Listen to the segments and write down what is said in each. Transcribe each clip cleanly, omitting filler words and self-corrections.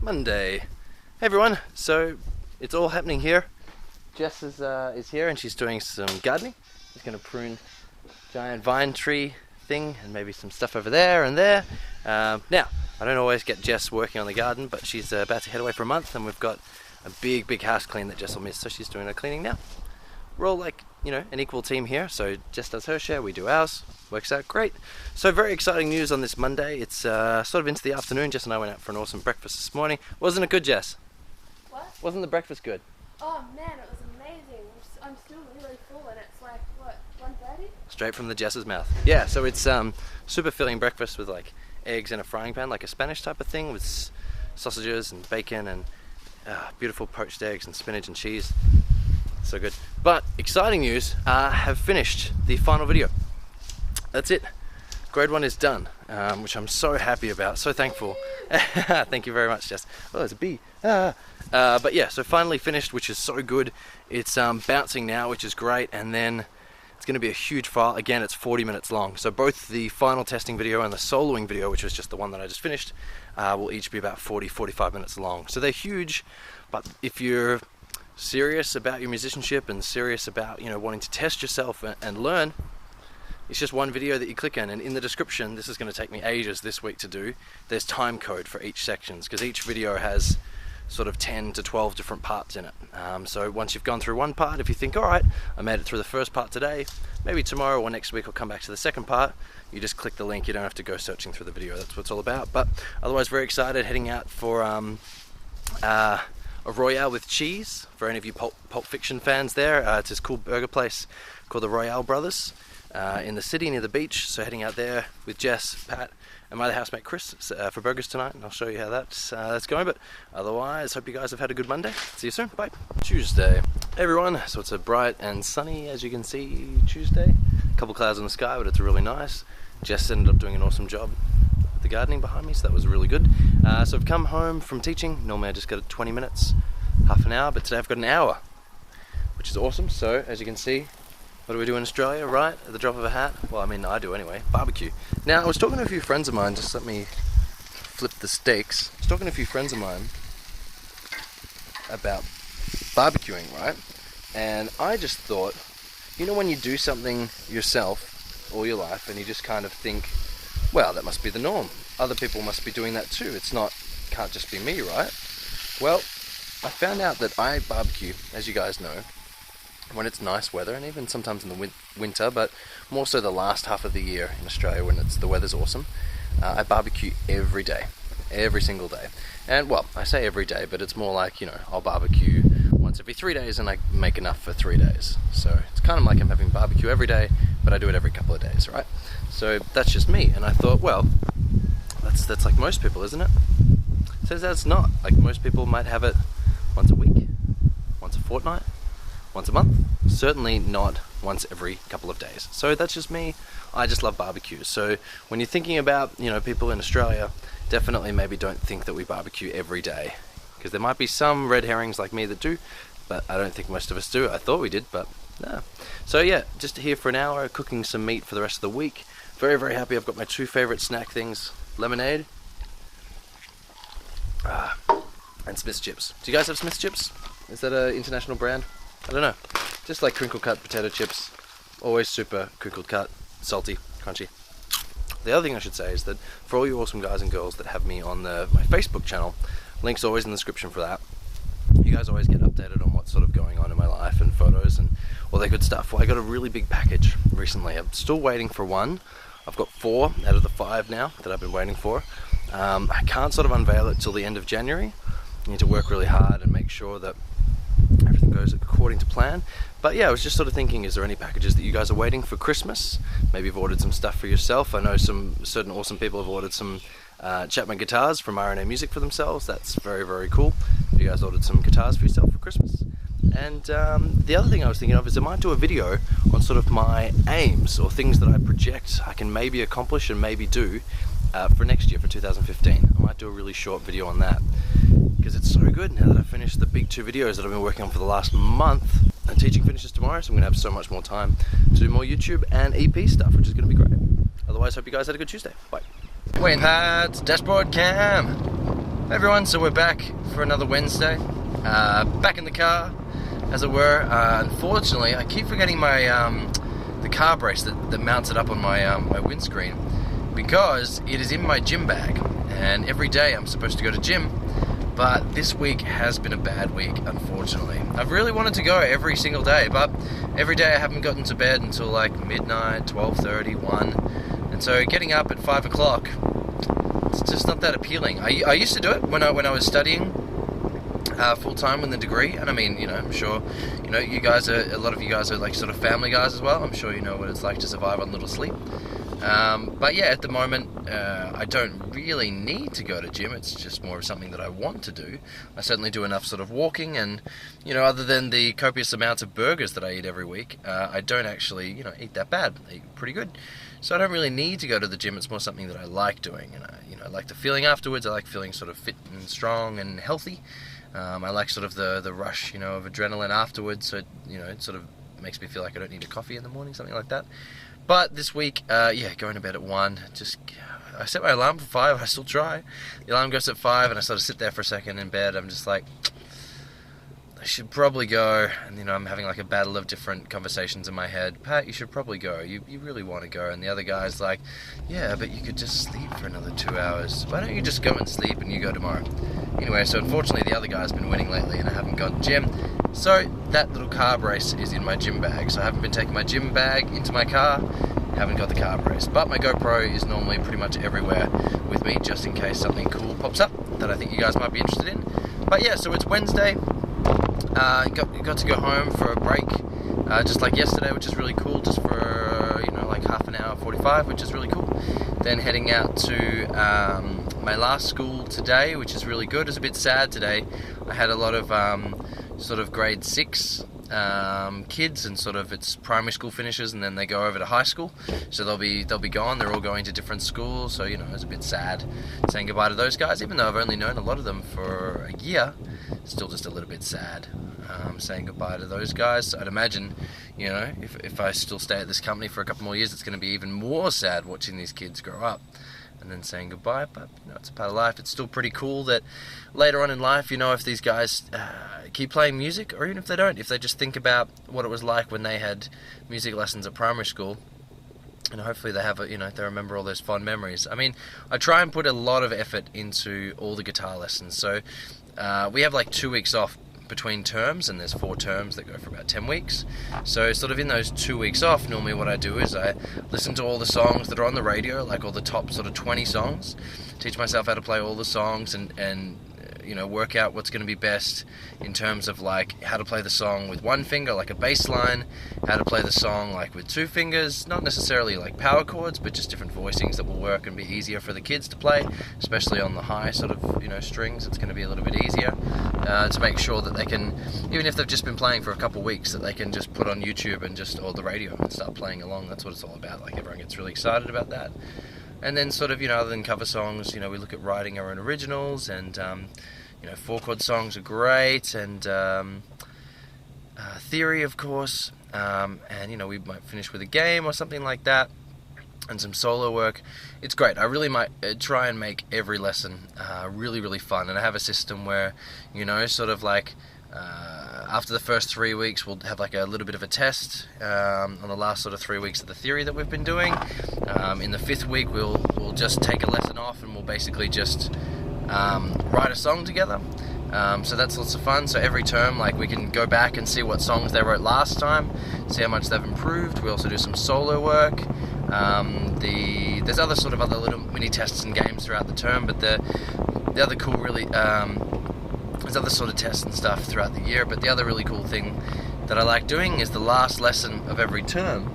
Monday. Hey everyone, so it's all happening here. Jess is here and she's doing some gardening. She's going to prune giant vine tree thing and maybe some stuff over there and there. Now, I don't always get Jess working on the garden, but she's about to head away for a month and we've got a big house clean that Jess will miss, so she's doing her cleaning now. We're all like, you know, an equal team here, so Jess does her share, we do ours. Works out great. So very exciting news on this Monday. It's sort of into the afternoon. Jess and I went out for an awesome breakfast this morning. Wasn't it good, Jess? What? Wasn't the breakfast good? Oh man, it was amazing. I'm still really full and it's like, what, 1:30? Straight from the Jess's mouth. Yeah, so it's super filling breakfast with like eggs in a frying pan, like a Spanish type of thing, with sausages and bacon and beautiful poached eggs and spinach and cheese. So good. But exciting news, have finished the final video. That's it. Grade 1 is done, which I'm so happy about, so thankful. Thank you very much, Jess. Oh, there's a bee. But yeah, so finally finished, which is so good. It's bouncing now, which is great, and then it's going to be a huge file. Again, it's 40 minutes long. So both the final testing video and the soloing video, which was just the one that I just finished, will each be about 40-45 minutes long. So they're huge, but if you're serious about your musicianship and serious about, you know, wanting to test yourself and learn, it's just one video that you click in, and in the description, this is going to take me ages this week to do, there's time code for each sections, because each video has sort of 10 to 12 different parts in it. So once you've gone through one part, if you think, alright, I made it through the first part today, maybe tomorrow or next week I'll come back to the second part, you just click the link, you don't have to go searching through the video, that's what it's all about. But otherwise very excited, heading out for a Royale with cheese, for any of you Pulp Fiction fans there. It's this cool burger place called the Royale Brothers in the city near the beach, so heading out there with Jess, Pat and my other housemate Chris for burgers tonight, and I'll show you how that's going. But otherwise, hope you guys have had a good Monday. See you soon, bye. Tuesday. Hey everyone, so it's a bright and sunny, as you can see, Tuesday. A couple clouds in the sky, but it's really nice. Jess ended up doing an awesome job with the gardening behind me, so that was really good. So I've come home from teaching. Normally I just get 20 minutes, half an hour, but today I've got an hour, which is awesome. So as you can see, what do we do in Australia, right? At the drop of a hat? Well, I mean, I do anyway. Barbecue. Now, I was talking to a few friends of mine, just let me flip the steaks. I was talking to a few friends of mine about barbecuing, right? And I just thought, you know, when you do something yourself all your life and you just kind of think, well, that must be the norm. Other people must be doing that too. Can't just be me, right? Well, I found out that I barbecue, as you guys know, when it's nice weather, and even sometimes in the winter, but more so the last half of the year in Australia when the weather's awesome. I barbecue every day, every single day. And well, I say every day, but it's more like, you know, I'll barbecue once every 3 days and I make enough for 3 days. So it's kind of like I'm having barbecue every day, but I do it every couple of days, right? So that's just me, and I thought, well, that's like most people, isn't it? Says that's not. Like most people might have it once a week, once a fortnight, once a month, certainly not once every couple of days. So that's just me. I just love barbecues. So when you're thinking about, you know, people in Australia, definitely maybe don't think that we barbecue every day, because there might be some red herrings like me that do, but I don't think most of us do. I thought we did, but no. So yeah, just here for an hour, cooking some meat for the rest of the week. Very happy. I've got my two favorite snack things, lemonade and Smith's chips. Do you guys have Smith's chips? Is that an international brand? I don't know. Just like crinkle cut potato chips. Always super crinkle cut, salty, crunchy. The other thing I should say is that for all you awesome guys and girls that have me on my Facebook channel, link's always in the description for that. You guys always get updated on what's sort of going on in my life and photos and all that good stuff. Well, I got a really big package recently. I'm still waiting for one. I've got 4 out of the 5 now that I've been waiting for. I can't sort of unveil it till the end of January. I need to work really hard and make sure that everything goes according to plan. But yeah, I was just sort of thinking, is there any packages that you guys are waiting for Christmas? Maybe you've ordered some stuff for yourself. I know some certain awesome people have ordered some Chapman guitars from RNA Music for themselves. That's very cool. You guys ordered some guitars for yourself for Christmas. And the other thing I was thinking of is I might do a video on sort of my aims or things that I project I can maybe accomplish and maybe do for next year, for 2015. I might do a really short video on that, because it's so good now that I've finished the big 2 videos that I've been working on for the last month. And teaching finishes tomorrow, so I'm going to have so much more time to do more YouTube and EP stuff, which is going to be great. Otherwise, hope you guys had a good Tuesday. Bye. Wayne Pat's dashboard cam. Hey everyone, so we're back for another Wednesday. Back in the car, as it were. Unfortunately, I keep forgetting my the car brace that mounts it up on my my windscreen, because it is in my gym bag. And every day I'm supposed to go to gym, but this week has been a bad week, unfortunately. I've really wanted to go every single day, but every day I haven't gotten to bed until like midnight, 12:30, 1. And so getting up at 5 o'clock, it's just not that appealing. I used to do it when I was studying full time with the degree, and I mean, you know, I'm sure, you know, a lot of you guys are like sort of family guys as well. I'm sure you know what it's like to survive on little sleep. But yeah, at the moment, I don't really need to go to gym. It's just more of something that I want to do. I certainly do enough sort of walking, and, you know, other than the copious amounts of burgers that I eat every week, I don't actually, you know, eat that bad. I eat pretty good. So I don't really need to go to the gym. It's more something that I like doing, and I like the feeling afterwards. I like feeling sort of fit and strong and healthy. I like sort of the rush, you know, of adrenaline afterwards. So it sort of makes me feel like I don't need a coffee in the morning, something like that. But this week, yeah, going to bed at 1. I set my alarm for 5. I still try. The alarm goes at 5, and I sort of sit there for a second in bed. I'm just like, I should probably go. And, you know, I'm having like a battle of different conversations in my head. Pat, you should probably go. You really want to go. And the other guy's like, yeah, but you could just sleep for another 2 hours. Why don't you just go and sleep and you go tomorrow? Anyway, so unfortunately the other guy's been winning lately, and I haven't gone to gym. So that little car brace is in my gym bag. So I haven't been taking my gym bag into my car. Haven't got the car brace. But my GoPro is normally pretty much everywhere with me, just in case something cool pops up that I think you guys might be interested in. But yeah, so it's Wednesday. Got to go home for a break, just like yesterday, which is really cool, just for, you know, like half an hour, 45, which is really cool. Then heading out to my last school today, which is really good. It's a bit sad today. I had a lot of sort of grade 6 kids, and sort of it's primary school finishes, and then they go over to high school, so they'll be gone. They're all going to different schools, so, you know, it's a bit sad saying goodbye to those guys, even though I've only known a lot of them for a year. Still just a little bit sad saying goodbye to those guys. I'd imagine, you know, if I still stay at this company for a couple more years, it's going to be even more sad watching these kids grow up and then saying goodbye. But, you know, it's a part of life. It's still pretty cool that later on in life, you know, if these guys keep playing music, or even if they don't, if they just think about what it was like when they had music lessons at primary school, and hopefully they have they remember all those fond memories. I mean, I try and put a lot of effort into all the guitar lessons. So we have like 2 weeks off between terms, and there's 4 terms that go for about 10 weeks. So sort of in those 2 weeks off, normally what I do is I listen to all the songs that are on the radio, like all the top sort of 20 songs, teach myself how to play all the songs, and you know, work out what's going to be best in terms of like how to play the song with 1 finger, like a bass line, how to play the song like with 2 fingers, not necessarily like power chords, but just different voicings that will work and be easier for the kids to play, especially on the high sort of, you know, strings. It's going to be a little bit easier to make sure that they can, even if they've just been playing for a couple of weeks, that they can just put on YouTube and or the radio and start playing along. That's what it's all about. Like, everyone gets really excited about that. And then sort of, you know, other than cover songs, you know, we look at writing our own originals, and you know, 4-chord songs are great, and theory, of course, and, you know, we might finish with a game or something like that, and some solo work. It's great. I really might try and make every lesson really, really fun, and I have a system where, you know, sort of like after the first 3 weeks, we'll have like a little bit of a test on the last sort of 3 weeks of the theory that we've been doing. In the 5th week, we'll just take a lesson off, and we'll basically just write a song together. So that's lots of fun. So every term, like, we can go back and see what songs they wrote last time, see how much they've improved. We also do some solo work. There's other little mini tests and games throughout the term, but the other cool really there's other sort of tests and stuff throughout the year, but the other really cool thing that I like doing is the last lesson of every term,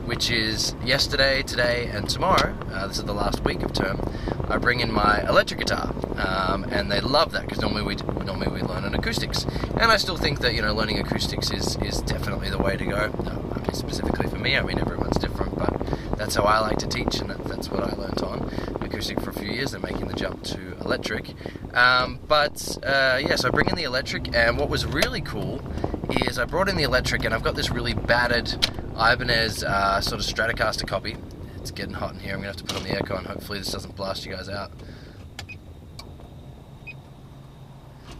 which is yesterday, today, and tomorrow. This is the last week of term. I bring in my electric guitar, and they love that, because normally we learn on acoustics, and I still think that, you know, learning acoustics is definitely the way to go. No, I mean, specifically for me, I mean, everyone's different, but that's how I like to teach, and that's what I learnt on acoustic for a few years, and making the jump to electric. Yeah, so I bring in the electric, and what was really cool is I brought in the electric, and I've got this really battered Ibanez sort of Stratocaster copy. It's getting hot in here. I'm going to have to put on the aircon. Hopefully this doesn't blast you guys out.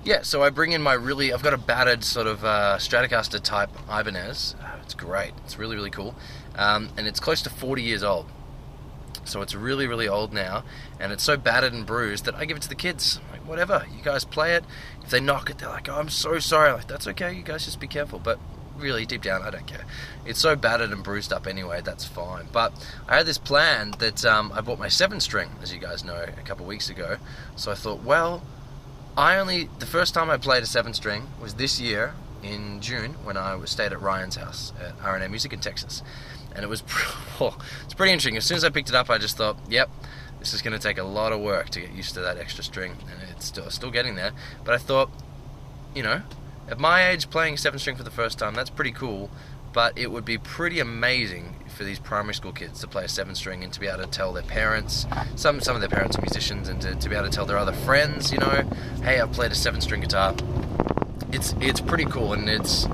yeah, so I bring in my I've got a battered sort of Stratocaster type Ibanez. It's great. It's really, really cool. And it's close to 40 years old. So it's really, really old now. And it's so battered and bruised that I give it to the kids. Like, whatever, you guys play it. If they knock it, they're like, oh, I'm so sorry. Like, that's okay, you guys just be careful. But really, deep down, I don't care. It's so battered and bruised up anyway, that's fine. But I had this plan that I bought my 7-string, as you guys know, a couple of weeks ago. So I thought, well, the first time I played a 7-string was this year in June when I stayed at Ryan's house at R&A Music in Texas. And it was it's pretty interesting. As soon as I picked it up, I just thought, yep, this is going to take a lot of work to get used to that extra string. And it's still getting there. But I thought, you know, at my age, playing 7-string for the first time, that's pretty cool. But it would be pretty amazing for these primary school kids to play a 7-string and to be able to tell their parents, some of their parents are musicians, and to be able to tell their other friends, you know, hey, I've played a 7-string guitar. It's pretty cool, and it's,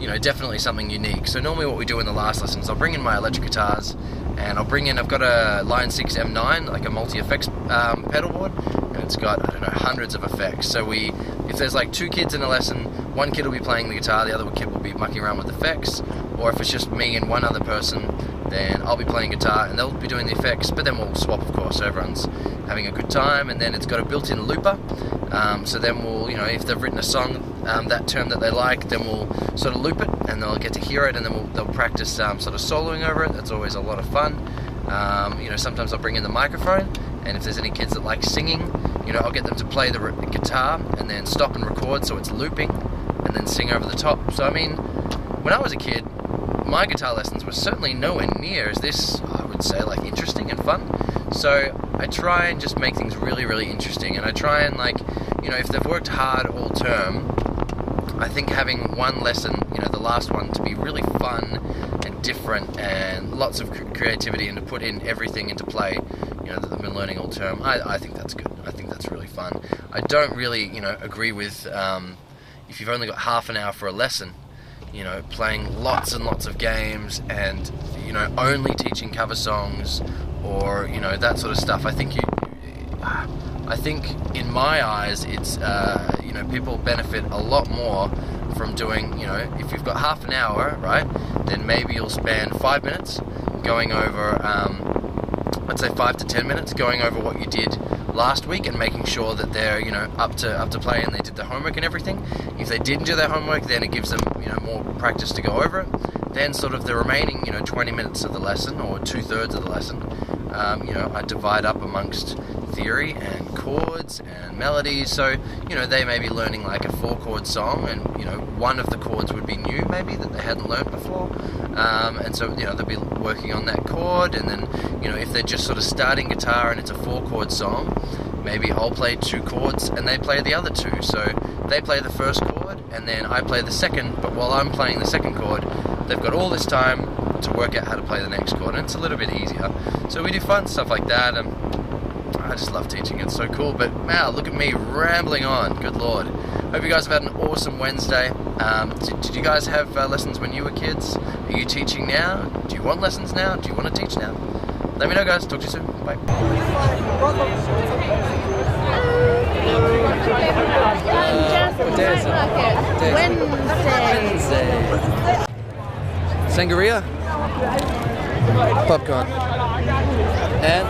you know, definitely something unique. So normally what we do in the last lessons, I'll bring in my electric guitars, and I've got a Line 6 M9, like a multi-effects pedal board, and it's got, I don't know, hundreds of effects. So if there's like 2 kids in a lesson, one kid will be playing the guitar, the other kid will be mucking around with effects, or if it's just me and one other person, then I'll be playing guitar and they'll be doing the effects, but then we'll swap, of course, so everyone's having a good time. And then it's got a built-in looper, so then we'll, you know, if they've written a song, that term that they like, then we'll sort of loop it and they'll get to hear it, and then they'll practice sort of soloing over it. That's always a lot of fun. You know, sometimes I'll bring in the microphone, and if there's any kids that like singing, you know, I'll get them to play the guitar and then stop and record so it's looping, and then sing over the top. So I mean, when I was a kid, my guitar lessons were certainly nowhere near as this, I would say, like, interesting and fun. So I try and just make things really, really interesting, and I try and, like, you know, if they've worked hard all term, I think having one lesson, you know, the last one, to be really fun and different and lots of creativity, and to put in everything into play, you know, that they've been learning all term, I think that's good. I think that's really fun. I don't really, you know, agree with if you've only got half an hour for a lesson, you know, playing lots and lots of games and, you know, only teaching cover songs or, you know, that sort of stuff. I think in my eyes, it's, you know, people benefit a lot more from doing, you know, if you've got half an hour, right, then maybe you'll spend 5 minutes going over, let's say 5 to 10 minutes going over what you did last week and making sure that they're, you know, up to play and they did the homework and everything. If they didn't do their homework, then it gives them, you know, more practice to go over it. Then sort of the remaining, you know, 20 minutes of the lesson, or 2/3 of the lesson, you know, I divide up amongst theory and chords and melodies. So, you know, they may be learning like a 4-chord song, and, you know, one of the chords would be new, maybe, that they hadn't learned before. And so, you know, they'll be working on that chord, and then, you know, if they're just sort of starting guitar and it's a 4-chord song, maybe I'll play 2 chords and they play the other 2. So they play the first chord and then I play the second, but while I'm playing the second chord, they've got all this time to work out how to play the next chord, and it's a little bit easier. So we do fun stuff like that, and I just love teaching. It's so cool. But wow, look at me rambling on. Good Lord. Hope you guys have had an awesome Wednesday. Did you guys have lessons when you were kids? Are you teaching now? Do you want lessons now? Do you want to teach now? Let me know, guys. Talk to you soon. Bye. Wednesday. Sangria, popcorn, and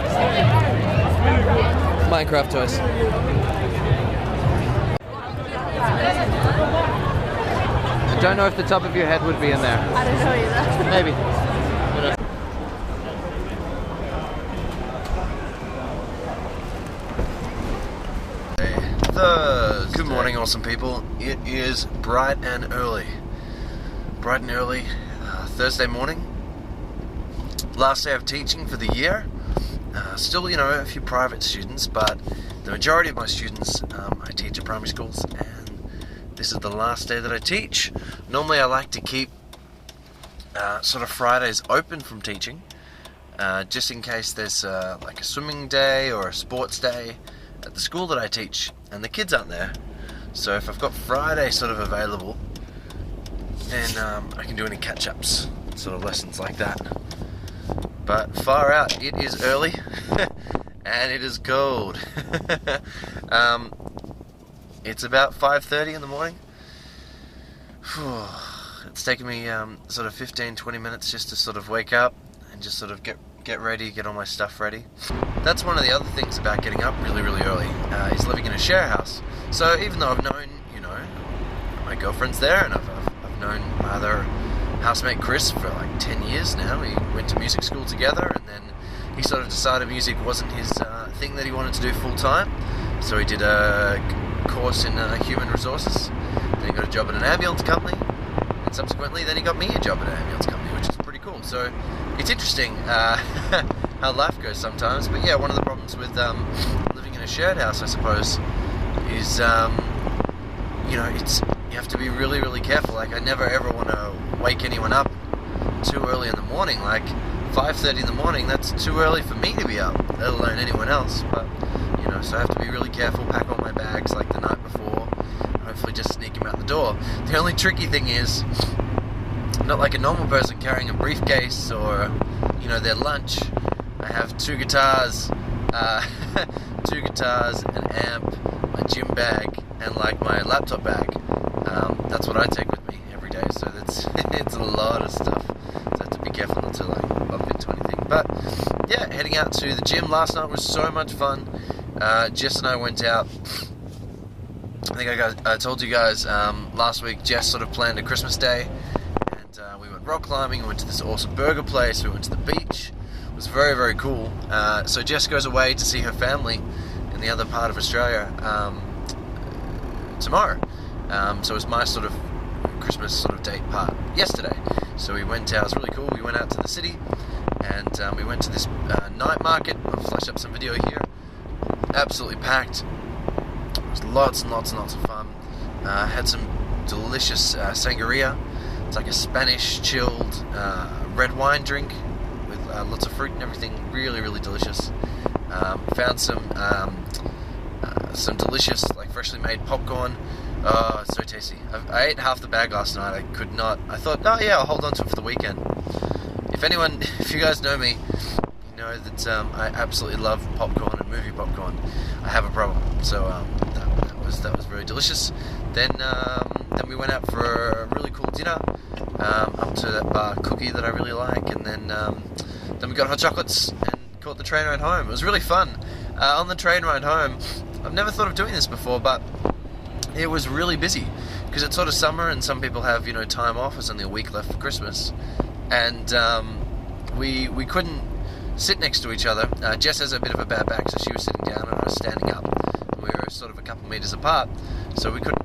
Minecraft toys. I don't know if the top of your head would be in there. I don't know either. Maybe. Good morning, awesome people. It is bright and early. Thursday morning. Last day of teaching for the year. Still, you know, a few private students, but the majority of my students I teach at primary schools, and this is the last day that I teach. Normally I like to keep sort of Fridays open from teaching, just in case there's like a swimming day or a sports day at the school that I teach and the kids aren't there. So if I've got Friday sort of available, then I can do any catch-ups, sort of lessons like that. But far out, it is early and it is cold. It's about 5:30 in the morning. It's taken me sort of 15-20 minutes just to sort of wake up and just sort of get ready, get all my stuff ready. That's one of the other things about getting up really early, is living in a share house. So even though I've known, my girlfriend's there, and I've known my other housemate Chris for like 10 years now. We went to music school together, and then he sort of decided music wasn't his thing that he wanted to do full time. So he did a course in human resources. Then he got a job at an ambulance company, and subsequently then he got me a job at an ambulance company, which is pretty cool. So it's interesting how life goes sometimes. But yeah, one of the problems with living in a shared house, I suppose, is you have to be really careful. Like, I never ever want to wake anyone up too early in the morning. Like 5:30 in the morning, that's too early for me to be up, let alone anyone else. But so I have to be really careful, pack all my bags like the night before, and hopefully just sneak them out the door. The only tricky thing is, not like a normal person carrying a briefcase or their lunch. I have two guitars, an amp, my gym bag, and like my laptop bag. That's what I take with me every day. So it's a lot of stuff. So I have to be careful not to like bump into anything. But yeah, heading out to the gym last night was so much fun. Jess and I went out. I think I told you guys last week. Jess sort of planned a Christmas day, and we went rock climbing. We went to this awesome burger place. We went to the beach. It was very cool. So Jess goes away to see her family in the other part of Australia tomorrow. So it was my sort of Christmas sort of date part yesterday. So we went out. It was really cool. We went out to the city, and we went to this night market. I'll flash up some video here. Absolutely packed. It was lots and lots of fun. Had some delicious sangria. It's like a Spanish chilled red wine drink with lots of fruit and everything. Really delicious. Found some delicious, like freshly made popcorn. Oh, it's so tasty. I ate half the bag last night. I could not. I thought, oh yeah, I'll hold on to it for the weekend. If you guys know me, you know that I absolutely love popcorn and movie popcorn. I have a problem. So that was very delicious. Then we went out for a really cool dinner up to that bar Cookie that I really like, and then we got hot chocolates and caught the train ride home. It was really fun. On the train ride home, I've never thought of doing this before, but it was really busy because it's sort of summer and some people have time off. There's only a week left for Christmas, and we couldn't sit next to each other. Jess has a bit of a bad back, so she was sitting down and I was standing up. And we were sort of a couple meters apart, so we couldn't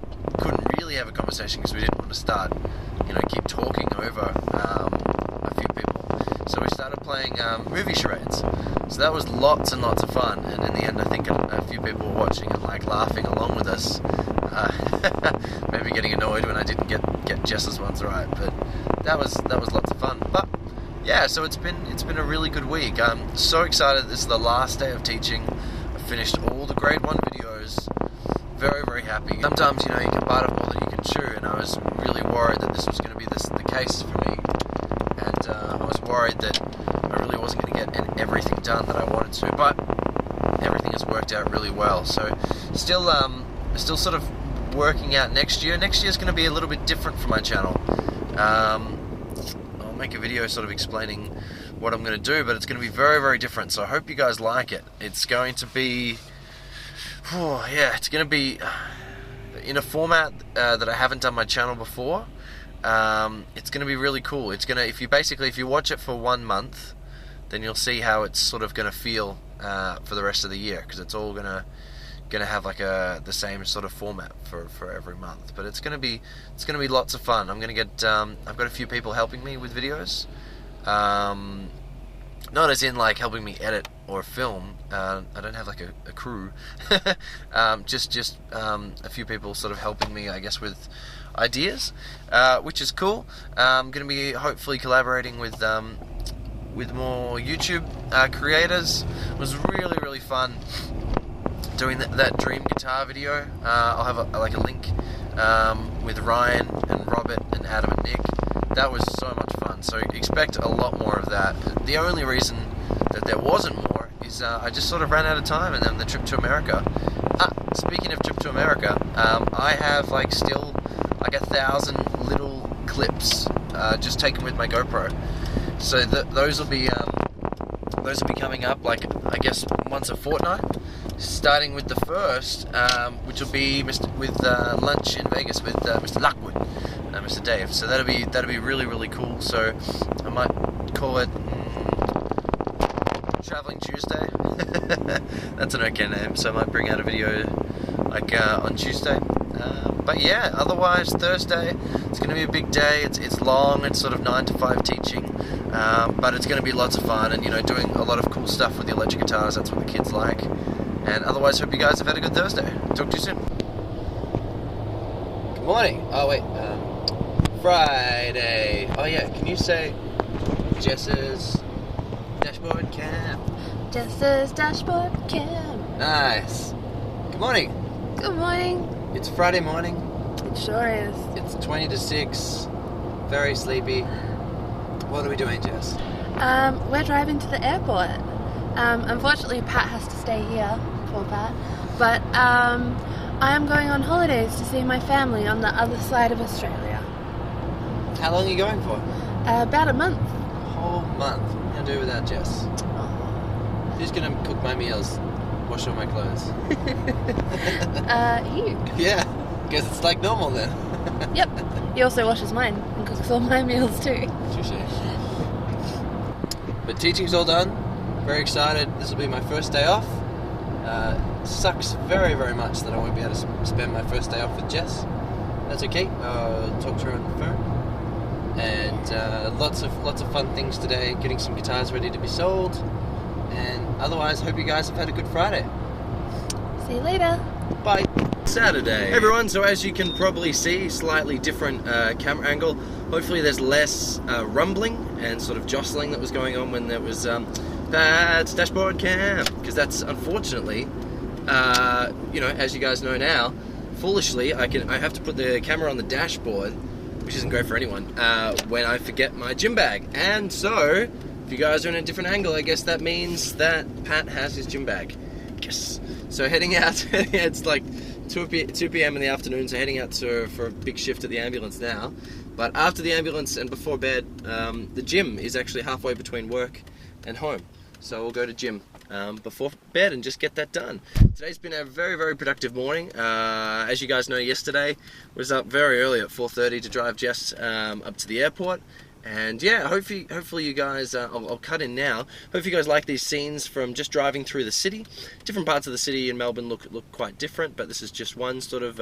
really have a conversation because we didn't want to start keep talking over a few people. So we started playing movie charades. So that was lots and lots of fun, and in the end I think a few people were watching and like laughing along with us. Maybe getting annoyed when I didn't get Jess's ones right, but that was lots of fun. But yeah, so it's been a really good week. I'm so excited. This is the last day of teaching. I finished all the grade 1 videos. Very happy. Sometimes you can bite off more than you can chew, and I was really worried that this was going to be the case for me, and I was worried that I really wasn't going to get everything done that I wanted to, but everything has worked out really well. So still sort of working out next year. Next year is going to be a little bit different for my channel. I'll make a video sort of explaining what I'm going to do, but it's going to be very different. So I hope you guys like it. It's going to be, it's going to be in a format that I haven't done my channel before. It's going to be really cool. It's going to, if you watch it for 1 month, then you'll see how it's sort of going to feel for the rest of the year, because it's all going to have like the same sort of format for every month. But it's going to be lots of fun. I'm going to get I've got a few people helping me with videos, not as in like helping me edit or film. I don't have like a crew. just a few people sort of helping me, I guess, with ideas, which is cool. I'm going to be hopefully collaborating with more YouTube creators. It was really fun doing that dream guitar video. I'll have a link with Ryan and Robert and Adam and Nick. That was so much fun, so expect a lot more of that. The only reason that there wasn't more is I just sort of ran out of time, and then the trip to America Speaking of trip to America, I have still 1,000 little clips just taken with my GoPro. So those will be coming up I guess once a fortnight. Starting with the first, which will be with lunch in Vegas with Mr. Lockwood, Mr. Dave. So that'll be really, really cool. So I might call it Traveling Tuesday. That's an okay name. So I might bring out a video on Tuesday. But yeah, otherwise Thursday it's going to be a big day. It's long. It's sort of 9 to 5 teaching, but it's going to be lots of fun and doing a lot of cool stuff with the electric guitars. That's what the kids like. And otherwise, hope you guys have had a good Thursday. Talk to you soon. Good morning. Oh wait, Friday. Oh yeah, can you say Jess's dashboard cam? Jess's dashboard cam. Nice. Good morning. Good morning. It's Friday morning. It sure is. It's 20 to 6. Very sleepy. What are we doing, Jess? We're driving to the airport. Unfortunately, Pat has to stay here. Poor Pat. But I am going on holidays to see my family on the other side of Australia. How long are you going for? About a month. A whole month. What am I going to do without Jess? Oh. Who's going to cook my meals? Wash all my clothes? You. Yeah, because it's like normal then. Yep. He also washes mine and cooks all my meals too. Touché. But teaching's all done. Very excited. This will be my first day off. Sucks very, very much that I won't be able to spend my first day off with Jess. That's okay. Talk to her on the phone. And lots of fun things today. Getting some guitars ready to be sold. And otherwise, hope you guys have had a good Friday. See you later. Bye. Saturday. Hey everyone, so as you can probably see, slightly different camera angle. Hopefully there's less rumbling and sort of jostling that was going on when there was Pat's dashboard cam. Because that's unfortunately, as you guys know now, foolishly, I have to put the camera on the dashboard, which isn't great for anyone, when I forget my gym bag. And so, if you guys are in a different angle, I guess that means that Pat has his gym bag. Yes. So heading out, it's 2 p.m. in the afternoon, so heading out for a big shift at the ambulance now. But after the ambulance and before bed, the gym is actually halfway between work and home. So we'll go to gym before bed and just get that done. Today's been a very, very productive morning. As you guys know, yesterday was up very early at 4:30 to drive Jess up to the airport. And yeah, hopefully you guys, I'll cut in now. Hopefully you guys like these scenes from just driving through the city. Different parts of the city in Melbourne look quite different, but this is just one sort of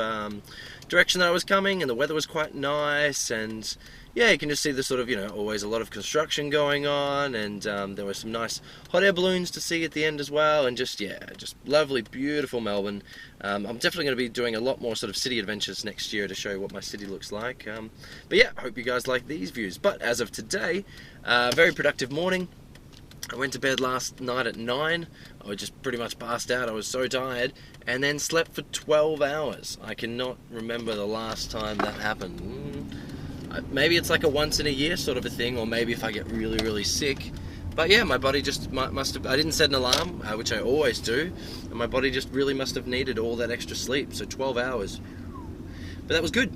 direction that I was coming, and the weather was quite nice. And yeah, you can just see the sort of, always a lot of construction going on, and there were some nice hot air balloons to see at the end as well, and just lovely, beautiful Melbourne. I'm definitely going to be doing a lot more sort of city adventures next year to show you what my city looks like. But yeah, I hope you guys like these views. But as of today, very productive morning. I went to bed last night at 9. I was just pretty much passed out. I was so tired, and then slept for 12 hours. I cannot remember the last time that happened. Maybe it's like a once in a year sort of a thing, or maybe if I get really, really sick. But yeah, my body just must have, I didn't set an alarm, which I always do, and my body just really must have needed all that extra sleep, so 12 hours. But that was good.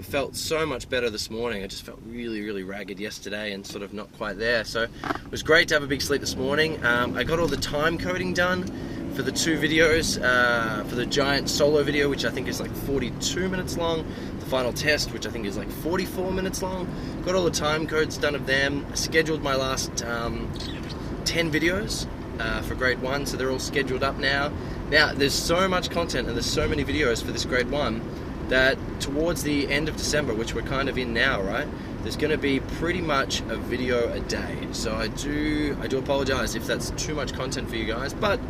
Felt so much better this morning. I just felt really, really ragged yesterday and sort of not quite there, so it was great to have a big sleep this morning. I got all the time coding done for the 2 videos, for the giant solo video, which I think is like 42 minutes long, the final test, which I think is like 44 minutes long. Got all the time codes done of them. I scheduled my last 10 videos for grade 1, so they're all scheduled up now. Now, there's so much content and there's so many videos for this grade 1 that towards the end of December, which we're kind of in now, right, there's going to be pretty much a video a day. So I do apologize if that's too much content for you guys, but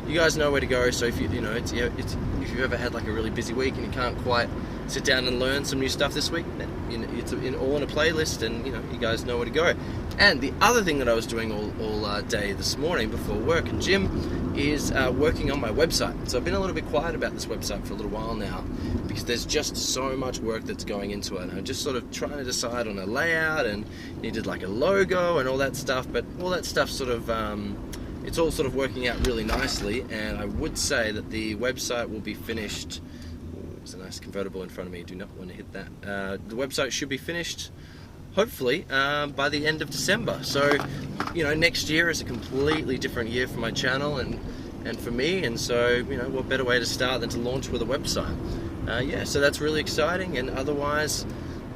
you guys know where to go. So if if you've ever had like a really busy week and you can't quite sit down and learn some new stuff this week, then it's all in a playlist, and you guys know where to go. And the other thing that I was doing all day this morning before work and gym is working on my website. So I've been a little bit quiet about this website for a little while now because there's just so much work that's going into it. And I'm just sort of trying to decide on a layout, and needed like a logo and all that stuff, but all that stuff sort of it's all sort of working out really nicely, and I would say that the website will be finished. There's a nice convertible in front of me, do not want to hit that. The website should be finished hopefully by the end of December. So, you know, next year is a completely different year for my channel and for me, and so, you know, what better way to start than to launch with a website. Yeah, so that's really exciting, and otherwise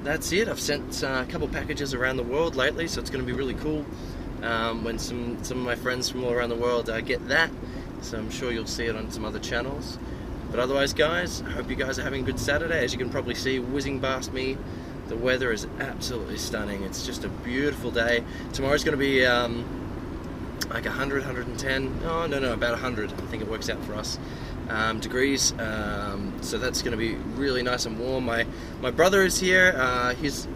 that's it. I've sent a couple packages around the world lately, so it's going to be really cool when some of my friends from all around the world get that, so I'm sure you'll see it on some other channels. But otherwise, guys, I hope you guys are having a good Saturday. As you can probably see, whizzing past me, the weather is absolutely stunning. It's just a beautiful day. Tomorrow's going to be like 100, 110, oh no, about 100, I think it works out for us, degrees, so that's going to be really nice and warm. My brother is here.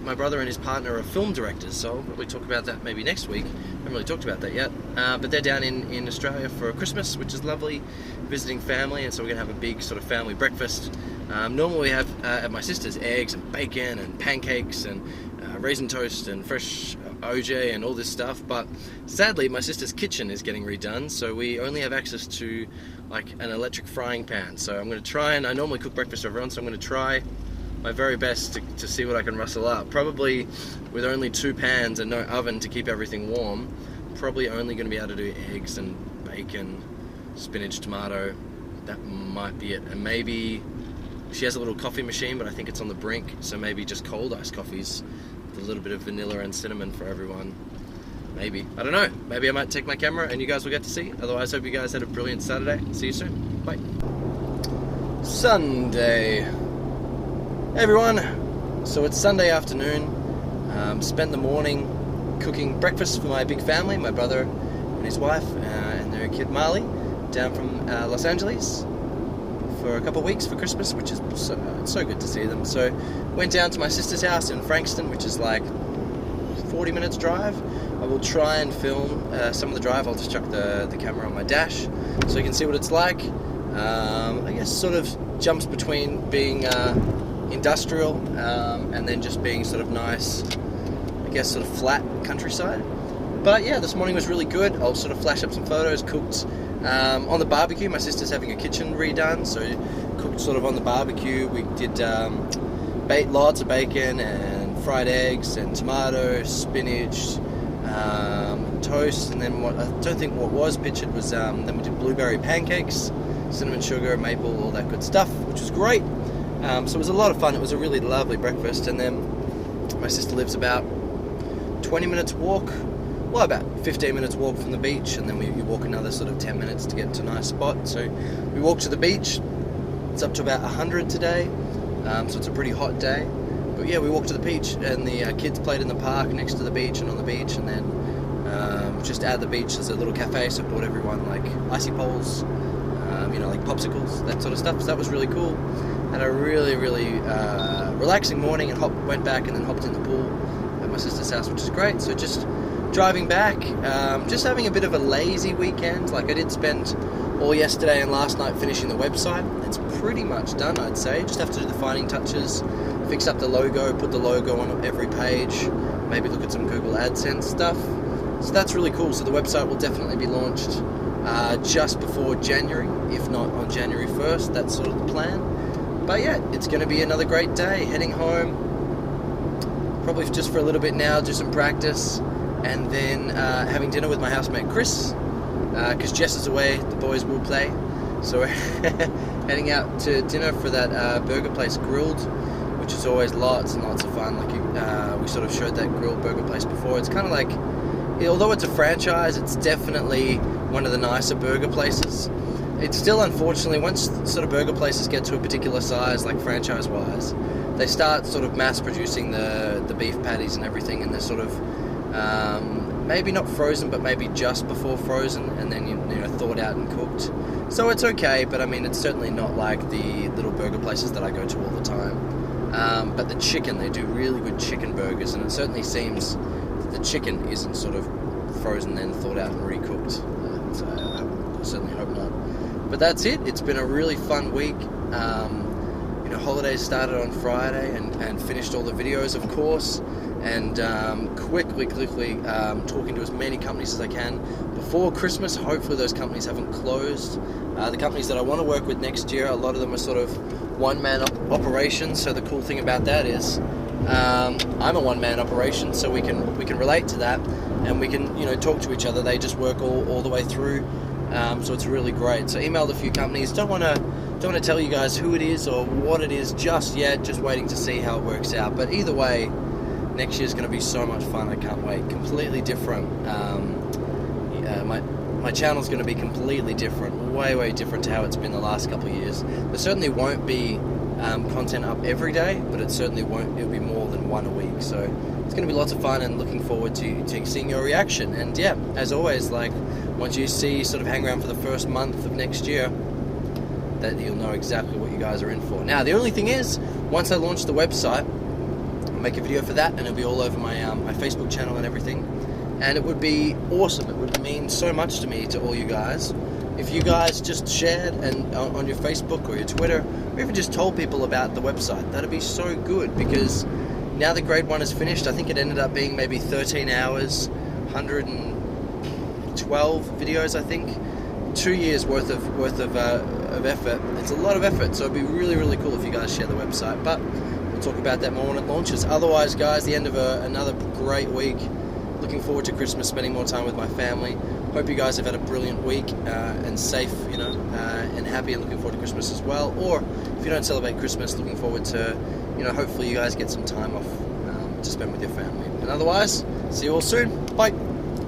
My brother and his partner are film directors, so I'll probably talk about that maybe next week. I haven't really talked about that yet, but they're down in Australia for Christmas, which is lovely, visiting family, and so we're going to have a big sort of family breakfast. Normally we have at my sister's eggs and bacon and pancakes and raisin toast and fresh OJ and all this stuff, but sadly my sister's kitchen is getting redone, so we only have access to like an electric frying pan. So I'm going to try, and I normally cook breakfast for everyone, so I'm going to try my very best to see what I can rustle up. Probably with only 2 pans and no oven to keep everything warm, probably only going to be able to do eggs and bacon, spinach, tomato. That might be it. And maybe she has a little coffee machine, but I think it's on the brink, so maybe just cold iced coffees with a little bit of vanilla and cinnamon for everyone. Maybe. I don't know. Maybe I might take my camera and you guys will get to see. Otherwise, hope you guys had a brilliant Saturday. See you soon. Bye. Sunday. Hey everyone. So it's Sunday afternoon. Spent the morning cooking breakfast for my big family, my brother and his wife and their kid Marley, down from Los Angeles for a couple of weeks for Christmas, which is so good to see them. So went down to my sister's house in Frankston, which is like 40 minutes drive. I will try and film some of the drive. I'll just chuck the camera on my dash so you can see what it's like. I guess sort of jumps between being industrial and then just being sort of nice, I guess sort of flat countryside. But yeah, this morning was really good. I'll sort of flash up some photos. Cooked on the barbecue. My sister's having a kitchen redone, so cooked sort of on the barbecue. We did lots of bacon and fried eggs and tomatoes, spinach, toast, and then what I don't think what was pictured was then we did blueberry pancakes, cinnamon sugar, maple, all that good stuff, which was great. So it was a lot of fun. It was a really lovely breakfast. And then my sister lives about 20 minutes walk, well, about 15 minutes walk from the beach, and then we walk another sort of 10 minutes to get to a nice spot. So we walked to the beach. It's up to about 100 today, so it's a pretty hot day. But yeah, we walked to the beach, and the kids played in the park next to the beach and on the beach, and then just at the beach there's a little cafe, so I bought everyone like icy poles, you know, like popsicles, that sort of stuff. So that was really cool. Had a really relaxing morning, and went back and then hopped in the pool at my sister's house, which is great. So just driving back, just having a bit of a lazy weekend. Like I did spend all yesterday and last night finishing the website. It's pretty much done, I'd say. Just have to do the finding touches, fix up the logo, put the logo on every page, maybe look at some Google AdSense stuff. So that's really cool. So the website will definitely be launched just before January, if not on January 1st. That's sort of the plan. But yeah, it's going to be another great day. Heading home, probably just for a little bit now, do some practice, and then having dinner with my housemate Chris, because Jess is away, the boys will play. So we're heading out to dinner for that burger place, Grilled, which is always lots and lots of fun. Like we sort of showed that grilled burger place before. It's kind of like, although it's a franchise, it's definitely one of the nicer burger places. It's still, unfortunately, once sort of burger places get to a particular size, like franchise-wise, they start sort of mass producing the beef patties and everything, and they're sort of maybe not frozen, but maybe just before frozen, and then you know, thawed out and cooked. So it's okay, but I mean, it's certainly not like the little burger places that I go to all the time. But the chicken, they do really good chicken burgers, and it certainly seems that the chicken isn't sort of frozen then thawed out and recooked. So I certainly hope not. But that's it. It's been a really fun week. You holidays started on Friday and finished all the videos, of course, and quickly talking to as many companies as I can before Christmas. Hopefully those companies haven't closed. The companies that I want to work with next year, a lot of them are sort of one-man operations. So the cool thing about that is I'm a one-man operation, so we can relate to that, and we can talk to each other. They just work all the way through, so it's really great. So emailed a few companies. Don't want to tell you guys who it is or what it is just yet. Just waiting to see how it works out. But either way, next year's going to be so much fun. I can't wait. Completely different. My channel's going to be completely different, way different to how it's been the last couple of years. There certainly won't be content up every day, but it'll be more than one a week. So it's going to be lots of fun, and looking forward to seeing your reaction. And yeah, as always, like, once you sort of hang around for the first month of next year, that you'll know exactly what you guys are in for. Now, the only thing is, once I launch the website, I'll make a video for that, and it'll be all over my Facebook channel and everything. And it would be awesome. It would mean so much to me, to all you guys, if you guys just shared and on your Facebook or your Twitter, or even just told people about the website. That'd be so good, because now that grade 1 is finished, I think it ended up being maybe 13 hours, 112 videos, I think. 2 years worth of effort. It's a lot of effort, so it'd be really cool if you guys share the website. But we'll talk about that more when it launches. Otherwise, guys, the end of another great week. Looking forward to Christmas, spending more time with my family. Hope you guys have had a brilliant week and safe, and happy, and looking forward to Christmas as well. Or if you don't celebrate Christmas, looking forward to, hopefully you guys get some time off to spend with your family. And otherwise, see you all soon. Bye.